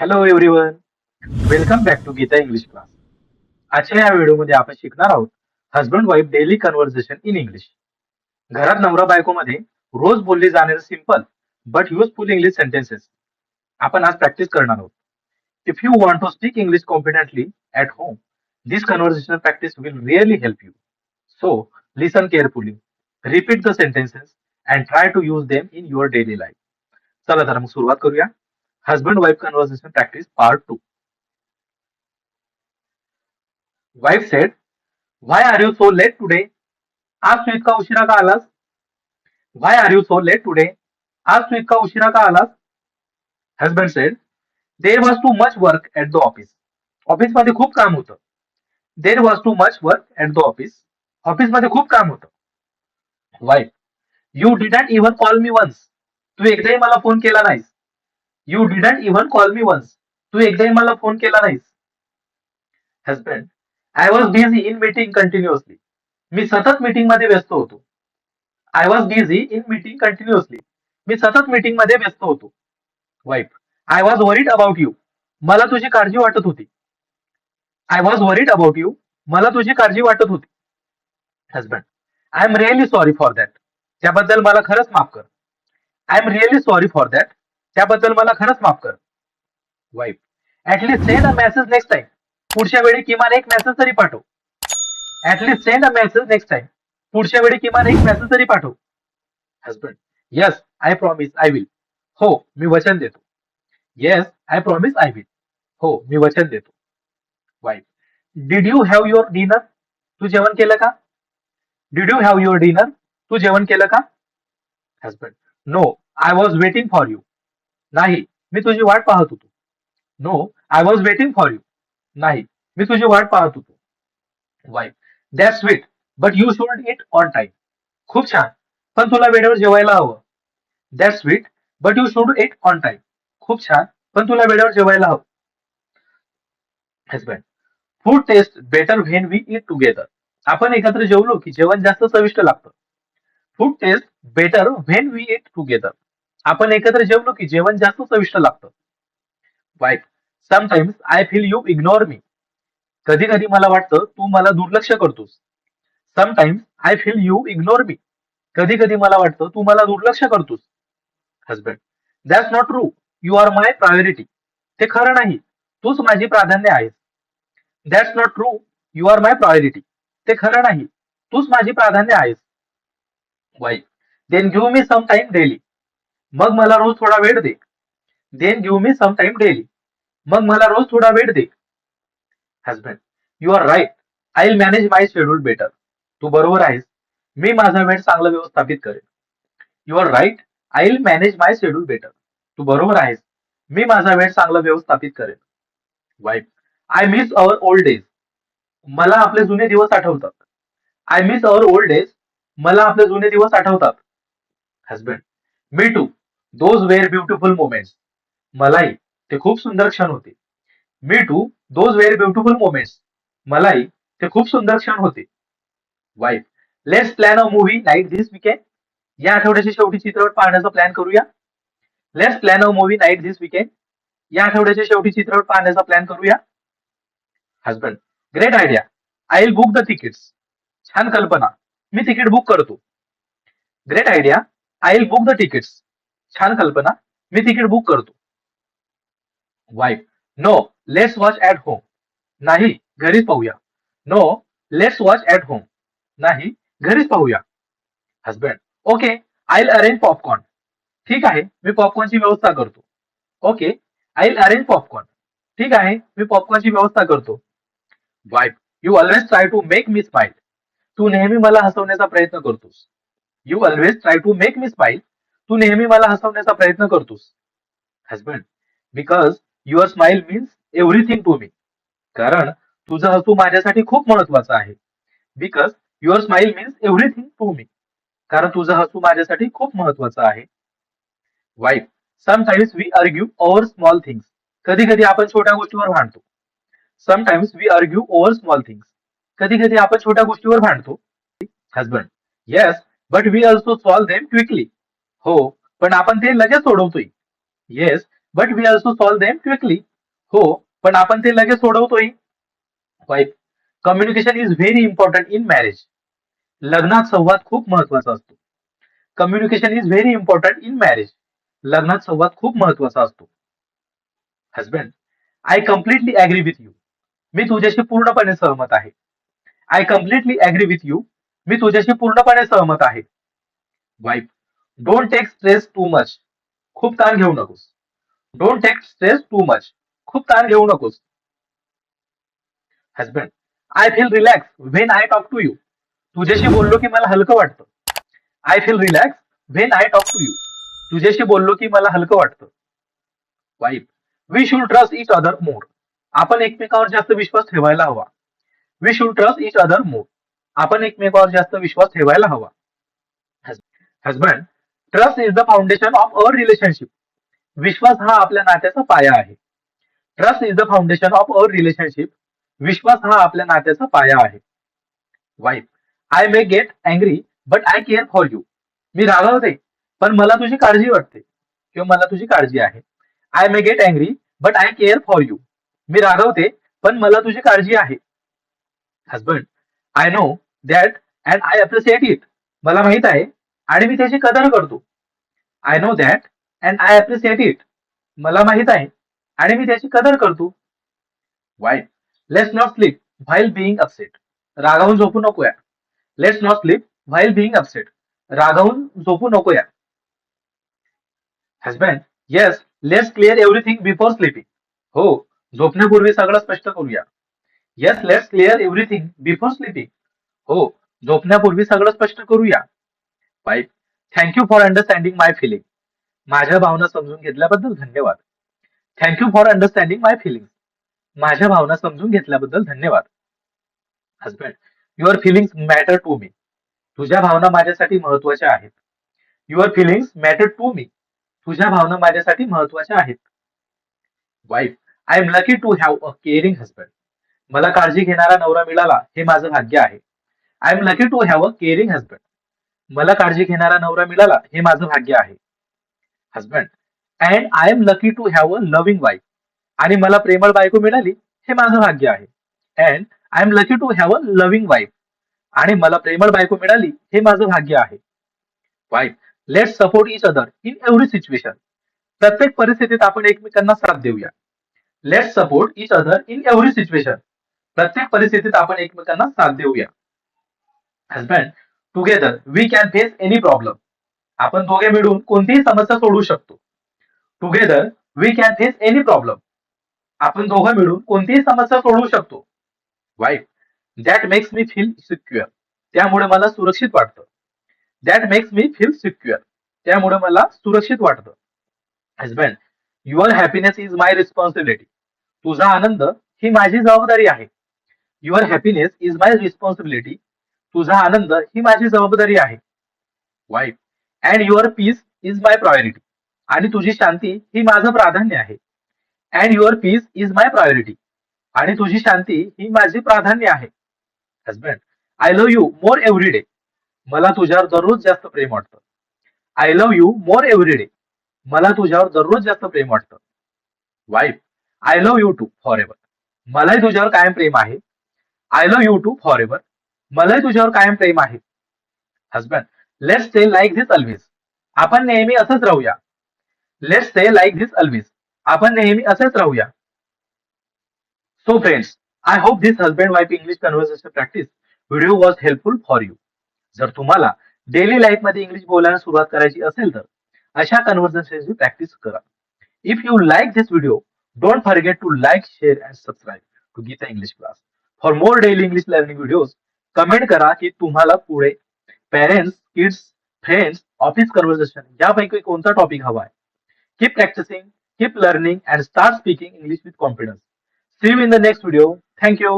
Hello everyone, welcome back to Geeta English class. आजच्या या व्हिडिओमध्ये आपण शिकणार आहोत husband wife daily conversation in English. घरात नवरा बायकोमध्ये रोज बोलले जाणारे simple but useful English sentences आपण आज प्रॅक्टिस करणार आहोत. If you want to speak English confidently at home, this conversation practice will really help you. So listen carefully, repeat the sentences and try to use them in your daily life. चला तर मग सुरुवात करूया. Husband wife conversation practice part 2. Wife said, why are you so late today? आज तू इतका उशिरा का आलास? Why are you so late today? आज तू इतका उशिरा का आलास? Husband said, there was too much work at the office. ऑफिसमध्ये खूप काम होतं. There was too much work at the office. ऑफिसमध्ये खूप काम होतं. Wife, you didn't even call me once. तू एकदाही मला फोन केला नाहीस. You didn't even call me once. तू एकदाही मला फोन केला नाहीस. Husband, I was busy in meeting continuously. मी सतत मीटिंग मध्ये व्यस्त होतो. I was busy in meeting continuously. मी सतत मीटिंग मध्ये व्यस्त होतो. Wife, I was worried about you. मला तुझी काळजी वाटत होती. I was worried about you. मला तुझी काळजी वाटत होती. Husband, I am really sorry for that. त्याबद्दल मला खरंच माफ कर. I am really sorry for that. त्याबद्दल मला खरंच माफ कर. Wife, at least send a message next time. पुढच्या वेळी किमान एक मेसेज तरी पाठव. At least send a message next time. पुढच्या वेळी किमान एक मेसेज तरी पाठव. Husband, yes I promise I will. हो मी वचन देतो. Yes I promise I will. हो मी वचन देतो. Wife, did you have your dinner? तू जेवण केलं का? Did you have your dinner? तू जेवण केलं का? Husband, no I was waiting for you. नाही मी तुझी वाट पाहत होतो. No I was waiting for you. नाही मी तुझी वाट पाहत होतो. Wife, that sweet but you should eat on time. खूप छान, पण तुला वेळेवर जेवायला हवं. That sweet but you should eat on time. खूप छान, पण तुला वेळेवर जेवायला हवं. Husband, food taste better when we eat together. आपण एकत्र जेवलो की जेवण जास्त चविष्ट लागतं. Food taste better when we eat together. आपण एकत्र जेवलो की जेवण जास्त चविष्ट लागतं. Wife, sometimes I feel you ignore me. कधी कधी मला वाटतं तू मला दुर्लक्ष करतोस. Sometimes I feel you ignore me. कधी कधी मला वाटतं तू मला दुर्लक्ष करतोस. Husband, that's not true. You are my priority. ते खरं नाही. तूच माझी प्राधान्य आहेस. That's not true. You are my priority. ते खरं नाही. तूच माझी प्राधान्य आहेस. Wife, then give me some time daily. मग मला रोज थोडा वेळ दे. Then give me some time daily. मग मला रोज थोडा वेळ दे. Husband, you are right. I will manage my schedule better. तू बरोबर आहेस. मी माझा वेळ चांगला व्यवस्थापित करेन. You are right. I will manage my schedule better. तू बरोबर आहेस. मी माझा वेळ चांगला व्यवस्थापित करेन. Wife, I miss our old days. मला आपले जुने दिवस आठवतात. I miss our old days. मला आपले जुने दिवस आठवतात. Husband, me too. Those were beautiful moments. मलाही ते खूप सुंदर क्षण होते. Me too. Those were beautiful moments. मलाही ते खूप सुंदर क्षण होते. Wife, let's plan a movie night this weekend. या आठवड्याच्या शेवटी चित्रपट पाहण्याचा प्लॅन करूया. Let's plan a movie night this weekend. या आठवड्याच्या शेवटी चित्रपट पाहण्याचा प्लॅन करूया. Husband, great idea. I will book the tickets. छान कल्पना. मी तिकीट बुक करतो. Great idea. I will book the tickets. छान कल्पना. मी तिकीट बुक करतो. Wife, no let's watch at home. नाही घरीच पाहूया. No let's watch at home. नाही घरीच पाहूया. Husband, okay I will arrange popcorn. ठीक आहे मी पॉपकॉर्नची व्यवस्था करतो. Okay I will arrange popcorn. ठीक आहे मी पॉपकॉर्नची व्यवस्था करतो. Wife, you always try to make me smile. तू नेहमी मला हसवण्याचा प्रयत्न करतोस. You always try to make me smile. तू नेहमी मला हसवण्याचा प्रयत्न करतोस. Husband, because your smile means everything to me. कारण तुझं हसू माझ्यासाठी खूप महत्वाचं आहे. Because your smile means everything to me. कारण तुझं हसू माझ्यासाठी खूप महत्वाचं आहे. Wife, sometimes we argue over small things. कधी कधी आपण छोट्या गोष्टीवर भांडतो. Sometimes we argue over small things. कधी कधी आपण छोट्या गोष्टीवर भांडतो. Husband, yes but we also solve them quickly. हो पण आपण ते लगेच सोडवतोय. Yes but we also solve them quickly. हो, पण आपण ते लगेच सोडवतोय. Wife, communication is very important in marriage. लग्नात संवाद खूप महत्वाचा असतो. Communication is very important in marriage. लग्नात संवाद खूप महत्वाचा असतो. Husband, I completely agree with you. मी तुझ्याशी पूर्णपणे सहमत आहे. I completely agree with you. मी तुझ्याशी पूर्णपणे सहमत आहे. Wife, don't take stress too much. खूप ताण घेऊ नकोस. Don't take stress too much. खूप ताण घेऊ नकोस. Husband, I feel relax when I talk to you. तुझ्याशी बोललो की मला हलकं वाटतं. I feel relax when I talk to you. तुझ्याशी बोललो की मला हलकं वाटतं. Wife, we should trust each other more. आपण एकमेकावर जास्त विश्वास ठेवायला हवा. We should trust each other more. आपण एकमेकावर जास्त विश्वास ठेवायला हवा. Husband, trust is the foundation of our relationship. विश्वास हा आपल्या नात्याचा पाया आहे. Trust is the foundation of our relationship. विश्वास हा आपल्या नात्याचा पाया आहे. Wife, I may get angry but I care for you. मी रागावते पण मला तुझी काळजी वाटते किंवा मला तुझी काळजी आहे. I may get angry but I care for you. मी रागावते पण मला तुझी काळजी आहे. Husband, I know that and I appreciate it. मला माहित आहे आणि मी त्याची कदर करतो. I know that and I appreciate it. मला माहित आहे आणि मी त्याची कदर करतो. Wife, let's not sleep while being upset. रागावून झोपू नकोया. Let's not sleep while being upset. रागावून झोपू नकोया. Husband, yes let's clear everything before sleeping. हो, झोपण्यापूर्वी सगळं स्पष्ट करूया. Yes let's clear everything before sleeping. हो, झोपण्यापूर्वी सगळं स्पष्ट करूया. Wife, thank you for understanding my feeling. माझ्या भावना समजून घेतल्याबद्दल धन्यवाद. Thank you for understanding my feeling. माझ्या भावना समजून घेतल्याबद्दल धन्यवाद. Husband, your feelings matter to me. तुझ्या भावना माझ्यासाठी महत्वाच्या आहेत. Your feelings matter to me. तुझ्या भावना माझ्यासाठी महत्वाच्या आहेत. Wife, I am lucky to have a caring husband. मला काळजी घेणारा नवरा मिळाला हे माझं भाग्य आहे. I am lucky to have a caring husband. मला काळजी घेणारा नवरा मिळाला हे माझं भाग्य आहे. Husband, and I am lucky to have a loving wife. आणि मला प्रेमळ बायको मिळाली हे माझं भाग्य आहे. And I am lucky to have a loving wife. आणि मला प्रेमळ बायको मिळाली हे माझं भाग्य आहे. Wife, let's support each other in every situation. प्रत्येक परिस्थितीत आपण एकमेकांना साथ देऊया. Let's support each other in every situation. प्रत्येक परिस्थितीत आपण एकमेकांना साथ देऊया. Husband, together we can face any problem. आपण दोघे मिळून कोणतीही समस्या सोडवू शकतो. Together we can face any problem. आपण दोघं मिळून कोणतीही समस्या सोडवू शकतो. Wife, that makes me feel secure. त्यामुळे मला सुरक्षित वाटतं. That makes me feel secure. त्यामुळे मला सुरक्षित वाटतं. Husband, your happiness is my responsibility. तुझा आनंद ही माझी जबाबदारी आहे. Your happiness is my responsibility. तुझा आनंद ही माझी जबाबदारी आहे. Wife, and your peace is my priority. आणि तुझी शांती ही माझं प्राधान्य आहे. And your peace is my priority. आणि तुझी शांती ही माझी प्राधान्य आहे. Husband, I love you more every day. मला तुझ्यावर दररोज जास्त प्रेम वाटतं. I love you more every day. मला तुझ्यावर दररोज जास्त प्रेम वाटतं. Wife, I love you too forever. मलाही तुझ्यावर कायम प्रेम आहे. I love you too forever. मलाही तुझ्यावर कायम प्रेम आहे. Husband, let's stay like this always. आपण नेहमी असंच राहूया. Let's stay like this always. आपण नेहमी असेच राहूया. So friends, I hope this husband wife English conversation practice video was helpful for you. जर तुम्हाला डेली लाईफ मध्ये इंग्लिश बोलायला सुरुवात करायची असेल तर अशा कन्व्हर्सेशनची प्रॅक्टिस करा. If you like this video, don't forget to like, share and subscribe to Geeta English class. For more daily English learning videos comment करा की तुम्हाला पुढे parents, kids, friends, office conversation यापैकी कोणता टॉपिक हवा आहे. Keep practicing, keep learning and start speaking English with confidence. See you in the next video. Thank you.